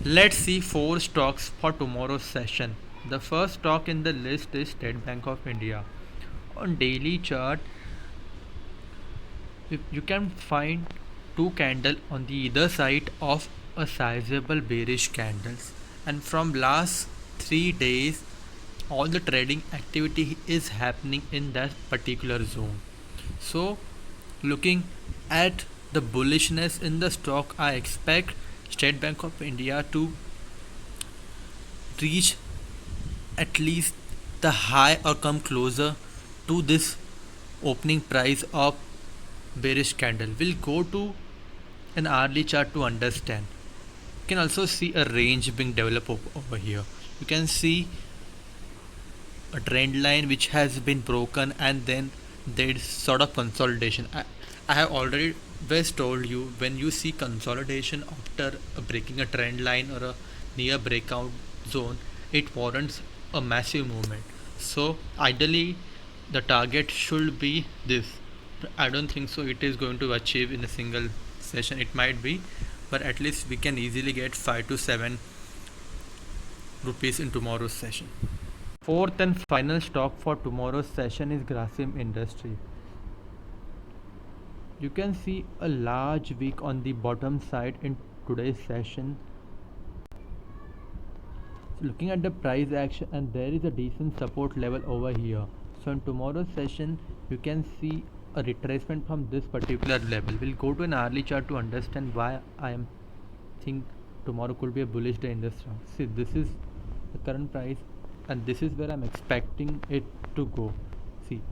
Let's see four stocks for tomorrow's session. The first stock in the list is State Bank of India. On daily chart, you can find two candles on the either side of a sizable bearish candles, and from last 3 days all the trading activity is happening in that particular zone. So looking at the bullishness in the stock, I expect State Bank of India to reach at least the high or come closer to this opening price of bearish candle. We'll go to an hourly chart to understand. You can also see a range being developed over here. You can see a trend line which has been broken, and then there's sort of consolidation. I have already best told you, when you see consolidation after breaking a trend line or a near breakout zone, it warrants a massive movement. So ideally the target should be this. I don't think so it is going to achieve in a single session. It might be, but at least we can easily get 5 to 7 rupees in tomorrow's session. Fourth and final stock for tomorrow's session is Grasim Industry. You can see a large wick on the bottom side in today's session. So looking at the price action, and there is a decent support level over here. So in tomorrow's session you can see a retracement from this particular level. We'll go to an hourly chart to understand why I am think tomorrow could be a bullish day in this stock. See, this is the current price, and this is where I'm expecting it to go. See,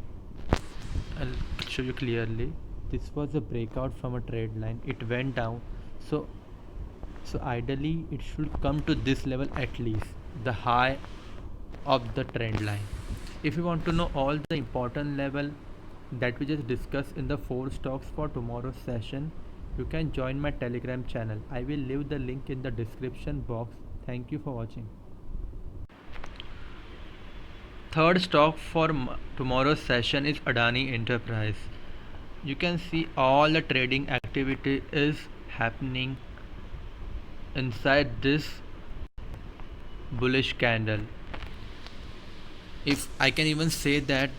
I'll show you clearly. This was a breakout from a trade line. It went down. So ideally it should come to this level, at least the high of the trend line. If you want to know all the important level that we just discussed in the four stocks for tomorrow's session, you can join my Telegram channel. I will leave the link in the description box. Thank you for watching. Third stock for tomorrow's session is Adani Enterprise. You can see all the trading activity is happening inside this bullish candle. If I can even say that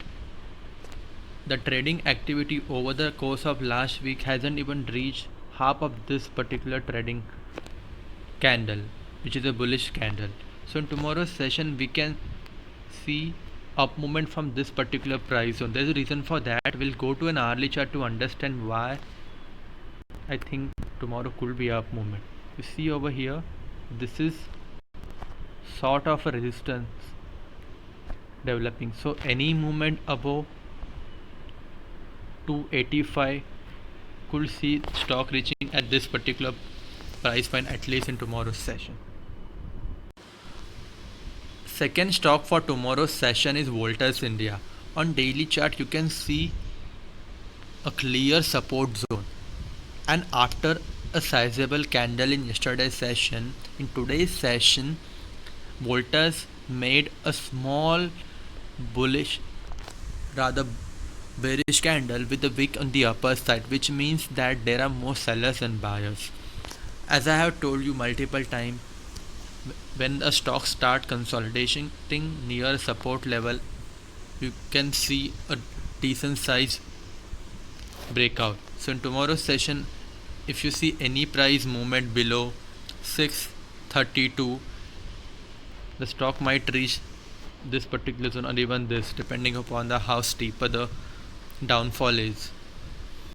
the trading activity over the course of last week hasn't even reached half of this particular trading candle, which is a bullish candle. So in tomorrow's session we can see up movement from this particular price zone. There's a reason for that. We'll go to an hourly chart to understand why I think tomorrow could be up movement. You see over here, this is sort of a resistance developing. So any movement above 285 could see stock reaching at this particular price point, at least in tomorrow's session. Second stock for tomorrow's session is Voltas India. On daily chart you can see a clear support zone, and after a sizable candle in yesterday's session, in today's session Voltas made a small bullish, rather bearish candle with a wick on the upper side, which means that there are more sellers than buyers. As I have told you multiple times, when a stock start consolidating near support level, you can see a decent size breakout. So in tomorrow's session, if you see any price movement below 632, the stock might reach this particular zone, or even this, depending upon the how steeper the downfall is.